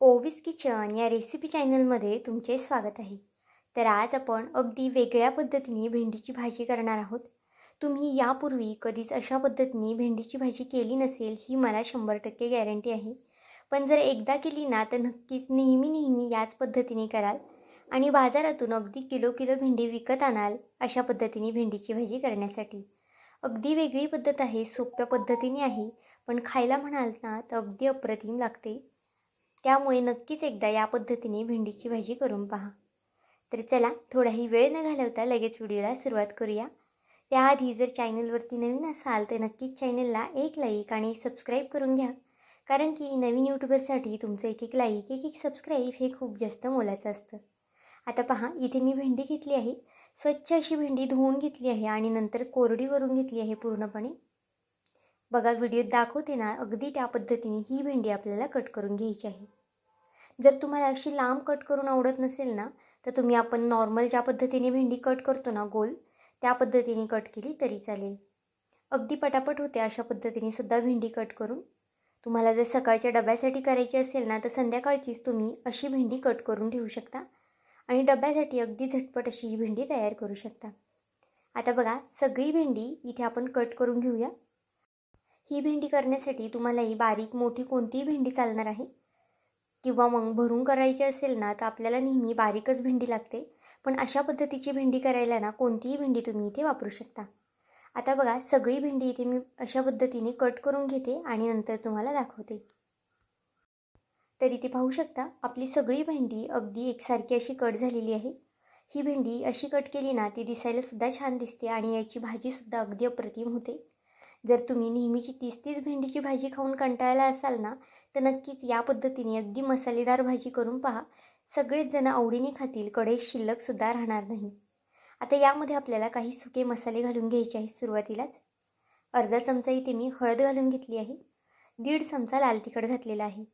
ओवीस kitchen या recipe चॅनलमध्ये तुमचे स्वागत आहे. तर आज आपण अगदी वेगळ्या पद्धतीने भेंडीची भाजी करणार आहोत. तुम्ही यापूर्वी कधीच अशा पद्धतीने भेंडीची भाजी केली नसेल ही मला 100% गॅरंटी आहे. पण जर एकदा केली ना तर नक्कीच नेहमी याच पद्धतीने कराल आणि बाजारातून अगदी किलो किलो भेंडी विकत आणाल अशा पद्धतीने भेंडीची भाजी करण्यासाठी. अगदी वेगळी पद्धत आहे, सोप्या पद्धतीने आहे, पण खायला म्हणाल ना तर अगदी अप्रतिम लागते. त्यामुळे नक्कीच एकदा या पद्धतीने भेंडीची भाजी करून पहा. तर चला थोडाही वेळ न घालवता लगेच व्हिडिओला सुरुवात करूया. त्याआधी जर चॅनलवरती नवीन असाल तर नक्कीच चॅनलला एक लाईक आणि सबस्क्राईब करून घ्या. कारण की नवीन यूट्यूबरसाठी तुमचं एक एक लाईक एक एक सबस्क्राईब हे खूप जास्त मोलाचं असतं. आता पहा, इथे मी भेंडी घेतली आहे. स्वच्छ अशी भेंडी धुवून घेतली आहे आणि नंतर कोरडी करून घेतली आहे पूर्णपणे. बघा व्हिडिओत दाखवते ना, अगदी त्या पद्धतीने ही भेंडी आपल्याला कट करून घ्यायची आहे. जर तुम्हाला अशी लांब कट करून आवडत नसेल ना तर तुम्ही आपण नॉर्मल ज्या पद्धतीने भेंडी कट करतो ना गोल, त्या पद्धतीने कट केली तरी चालेल. अगदी पटापट होते अशा पद्धतीने सुद्धा भेंडी कट करून. तुम्हाला जर सकाळच्या डब्यासाठी करायची असेल ना तर संध्याकाळचीच तुम्ही अशी भेंडी कट करून ठेवू शकता आणि डब्यासाठी अगदी झटपट अशी ही भेंडी तयार करू शकता. आता बघा, सगळी भेंडी इथे आपण कट करून घेऊया. ही भेंडी करण्यासाठी तुम्हालाही बारीक मोठी कोणतीही भेंडी चालणार आहे किंवा मग भरून करायची असेल ना तर आपल्याला नेहमी बारीकच भेंडी लागते. पण अशा पद्धतीची भेंडी करायला ना कोणतीही भेंडी तुम्ही इथे वापरू शकता. आता बघा, सगळी भेंडी इथे मी अशा पद्धतीने कट करून घेते आणि नंतर तुम्हाला दाखवते. तर इथे पाहू शकता आपली सगळी भेंडी अगदी एकसारखी अशी कट झालेली आहे. ही भेंडी अशी कट केली ना ती दिसायला सुद्धा छान दिसते आणि याची भाजीसुद्धा अगदी अप्रतिम होते. जर तुम्ही नेहमीची 30 भेंडीची भाजी खाऊन कंटाळला असाल ना तर नक्कीच या पद्धतीने अगदी मसालेदार भाजी करून पहा. सगळेच जण आवडीने खातील, कढईत शिल्लकसुद्धा राहणार नाही. आता यामध्ये आपल्याला काही सुके मसाले घालून घ्यायचे आहेत. सुरुवातीलाच अर्धा चमचा इथे मी हळद घालून घेतली आहे. 1.5 चमचा लाल तिखट घातलेला आहे.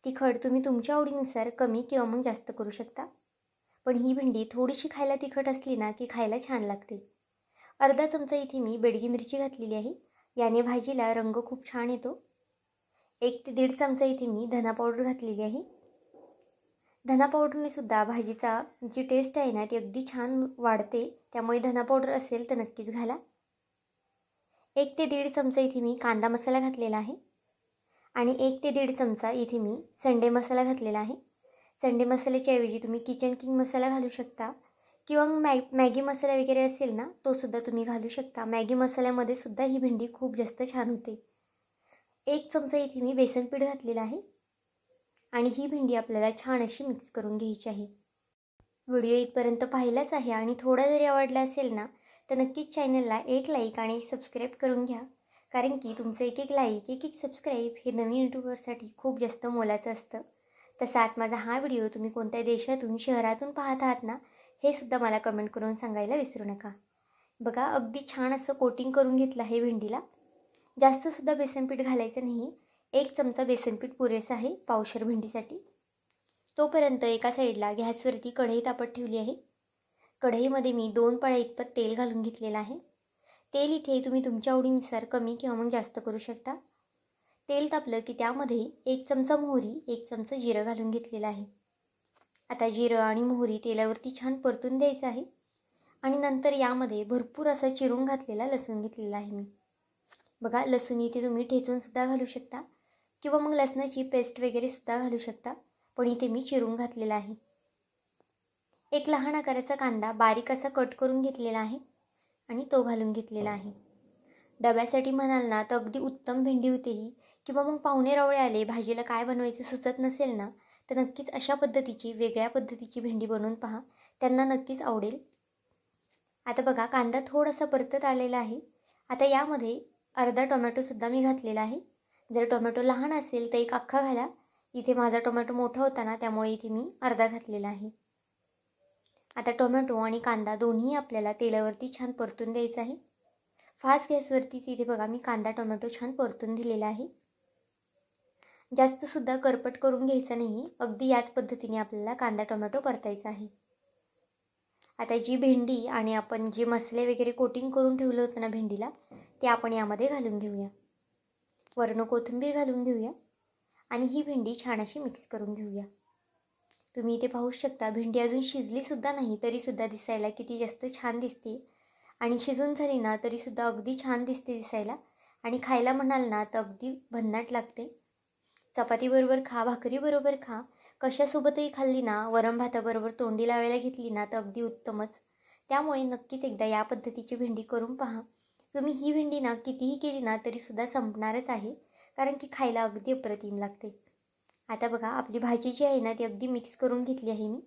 तिखट तुम्ही तुमच्या आवडीनुसार कमी किंवा मग जास्त करू शकता. पण ही भेंडी थोडीशी खायला तिखट असली ना की खायला छान लागते. अर्धा चमचा इथे मी बेडगी मिरची घातलेली आहे. याने भाजीला रंग खूप छान येतो. 1 ते 1.5 चमचा इथे मी धना पावडर घातलेली आहे. धना पावडरने सुद्धा भाजीचा जी टेस्ट आहे ना ती अगदी छान वाढते. त्यामुळे धना पावडर असेल तर नक्कीच घाला. 1 ते 1.5 चमचा इथे मी कांदा मसाला घातलेला आहे आणि 1 ते 1.5 चमचा इथे मी संडे मसाला घातलेला आहे. संडे मसाल्याच्या ऐवजी तुम्ही किचन किंग मसाला घालू शकता किंवा मॅगी मसाला वगैरे असेल ना तो सुद्धा तुम्ही घालू शकता. मॅगी मसाल्यामध्ये सुद्धा ही भेंडी खूप जास्त छान होते. 1 चमचा इथे मी बेसन पीठ घातलेलं आहे आणि ही भेंडी आपल्याला छान अशी मिक्स करून घ्यायची आहे. व्हिडिओ इथपर्यंत पाहिलाच आहे आणि थोडा जरी आवडला असेल ना तर नक्कीच चॅनलला एक लाईक आणि सबस्क्राईब करून घ्या. कारण की तुमचं एक एक लाईक एक एक सबस्क्राईब हे नवीन यूट्यूबरसाठी खूप जास्त मोलाचं असतं. तसाच माझा हा व्हिडिओ तुम्ही कोणत्या देशातून शहरातून पाहत आहात ना हे सुद्धा मला कमेंट करून सांगायला विसरू नका. बघा, अगदी छान असं कोटिंग करून घेतलं आहे भेंडीला. जास्तसुद्धा बेसनपीठ घालायचं नाही. 1 चमचा बेसनपीठ पुरेसं आहे पावशेर भेंडीसाठी. तोपर्यंत एका साईडला गॅसवरती कढई तापत ठेवली आहे. कढईमध्ये मी 2 पळ्या इतपत तेल घालून घेतलेलं आहे. तेल इथे तुम्ही तुमच्या आवडीनुसार कमी किंवा मग जास्त करू शकता. तेल तापलं की त्यामध्ये 1 चमचा मोहरी 1 चमचा जिरं घालून घेतलेलं आहे. आता जिरं आणि मोहरी तेलावरती छान परतून द्यायचं आहे आणि नंतर यामध्ये भरपूर असा चिरून घातलेला लसूण घेतलेला आहे मी. बघा, लसूण इथे तुम्ही ठेचूनसुद्धा घालू शकता किंवा मग लसणाची पेस्ट वगैरे सुद्धा घालू शकता. पण इथे मी चिरून घातलेला आहे. एक लहान आकाराचा कांदा बारीक असा कट करून घेतलेला आहे आणि तो घालून घेतलेला आहे. डब्यासाठी म्हणाल ना तर अगदी उत्तम भेंडी होते ही. किंवा मग पाहुणे रावळे आले, भाजीला काय बनवायचं सुचत नसेल ना तर नक्कीच अशा पद्धतीची वेगळ्या पद्धतीची भेंडी बनवून पहा, त्यांना नक्कीच आवडेल. आता बघा, कांदा थोडासा परतत आलेला आहे. आता यामध्ये अर्धा टोमॅटोसुद्धा मी घातलेला आहे. जर टोमॅटो लहान असेल तर एक अख्खा घाला. इथे माझा टोमॅटो मोठा होता ना त्यामुळे इथे मी अर्धा घातलेला आहे. आता टोमॅटो आणि कांदा दोन्ही आपल्याला तेलावरती छान परतून द्यायचं आहे. फास्ट गॅसवरतीच इथे बघा मी कांदा टोमॅटो छान परतून दिलेला आहे. जास्तसुद्धा करपट करून घ्यायचं नाही. अगदी याच पद्धतीने आपल्याला कांदा टोमॅटो परतायचा आहे. आता जी भेंडी आणि आपण जे मसाले वगैरे कोटिंग करून ठेवलं होतं ना भेंडीला ते आपण यामध्ये घालून घेऊया. वरून कोथिंबीर घालून घेऊया आणि ही भेंडी छान अशी मिक्स करून घेऊया. तुम्ही इथे पाहू शकता भेंडी अजून शिजलीसुद्धा नाही तरीसुद्धा दिसायला किती जास्त छान दिसते. आणि शिजून झाली ना तरीसुद्धा अगदी छान दिसते दिसायला. आणि खायला म्हणाल ना तर अगदी भन्नाट लागते. चपातीबरोबर खा, भाकरीबरोबर खा, कशासोबतही खाल्ली ना, वरण भाताबरोबर तोंडी लावायला घेतली ना तर अगदी उत्तमच. त्यामुळे नक्कीच एकदा या पद्धतीची भेंडी करून पहा. तुम्ही ही भेंडी ना कितीही केली ना तरीसुद्धा संपणारच आहे, कारण की खायला अगदी अप्रतिम लागते. आता बघा आपली भाजी जी आहे ना ती अगदी मिक्स करून घेतली आहे मी.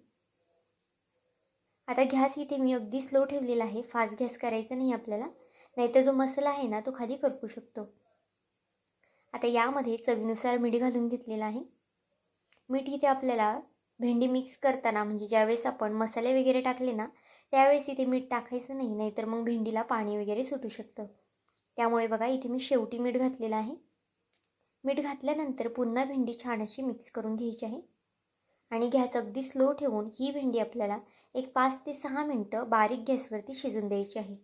आता गॅस इथे मी अगदी स्लो ठेवलेला आहे, फास्ट गॅस करायचा नाही आपल्याला, नाहीतर जो मसाला आहे ना तो खाली करपू शकतो. आता यामध्ये चवीनुसार मीठ घालून घेतलेलं आहे. मीठ इथे आपल्याला भेंडी मिक्स करताना म्हणजे ज्यावेळेस आपण मसाले वगैरे टाकले ना त्यावेळेस इथे मीठ टाकायचं नाही, नाहीतर मग भेंडीला पाणी वगैरे सुटू शकतं. त्यामुळे बघा इथे मी शेवटी मीठ घातलेलं आहे. मीठ घातल्यानंतर पुन्हा भेंडी छान अशी मिक्स करून घ्यायची आहे. आणि गॅस अगदी स्लो ठेवून ही भेंडी आपल्याला एक 5 ते 6 मिनटं बारीक गॅसवरती शिजून द्यायची आहे.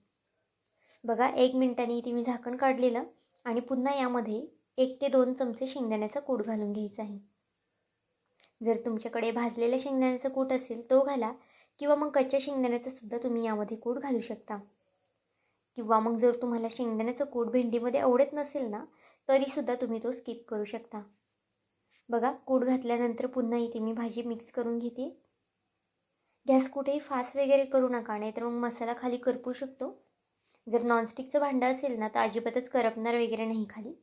बघा 1 मिनिटांनी इथे मी झाकण काढलेलं आणि पुन्हा यामध्ये 1 ते 2 चमचे शेंगदाण्याचा कूट घालून घ्यायचा आहे. जर तुमच्याकडे भाजलेल्या शेंगदाण्याचा कूट असेल तो घाला, किंवा मग कच्च्या शेंगदाण्याचा सुद्धा तुम्ही यामध्ये कूट घालू शकता. किंवा मग जर तुम्हाला शेंगदाण्याचं कूट भेंडीमध्ये आवडत नसेल ना तरीसुद्धा तुम्ही तो स्किप करू शकता. बघा कूट घातल्यानंतर पुन्हा इथे मी भाजी मिक्स करून घेते. गॅस कुठेही फास्ट वगैरे करू नका, नाहीतर मग मसाला खाली करपू शकतो. जर नॉनस्टिकचं भांडं असेल ना तर अजिबातच करपणार वगैरे नाही खाली,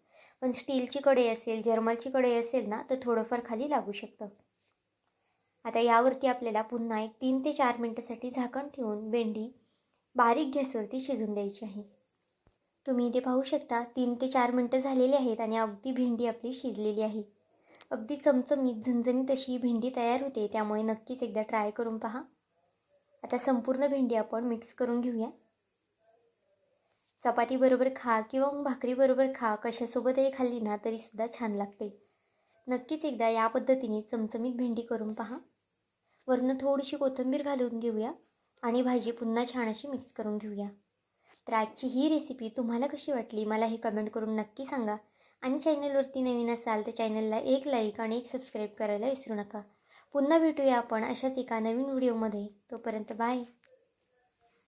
पण स्टीलची कढई असेल, जर्मलची कढई असेल ना तर थोडंफार खाली लागू शकतं. आता यावरती आपल्याला पुन्हा एक 3 ते 4 मिनटासाठी झाकण ठेवून भेंडी बारीक गॅसवरती शिजून द्यायची आहे. तुम्ही इथे पाहू शकता 3 ते 4 मिनटं झालेली आहेत आणि अगदी भेंडी आपली शिजलेली आहे. अगदी चमचमीत झणझणीत अशी भेंडी तयार होते, त्यामुळे नक्कीच एकदा ट्राय करून पहा. आता संपूर्ण भेंडी आपण मिक्स करून घेऊया. चपातीबरोबर खा किंवा मग भाकरीबरोबर खा, कशासोबतही खाल्ली ना तरीसुद्धा छान लागते. नक्कीच एकदा या पद्धतीने चमचमीत भेंडी करून पहा. वरनं थोडीशी कोथिंबीर घालून घेऊया आणि भाजी पुन्हा छान अशी मिक्स करून घेऊया. तर आजची ही रेसिपी तुम्हाला कशी वाटली मला हे कमेंट करून नक्की सांगा. आणि चॅनलवरती नवीन असाल तर चॅनलला एक लाईक आणि एक सबस्क्राईब करायला विसरू नका. पुन्हा भेटूया आपण अशाच एका नवीन व्हिडिओमध्ये. तोपर्यंत बाय.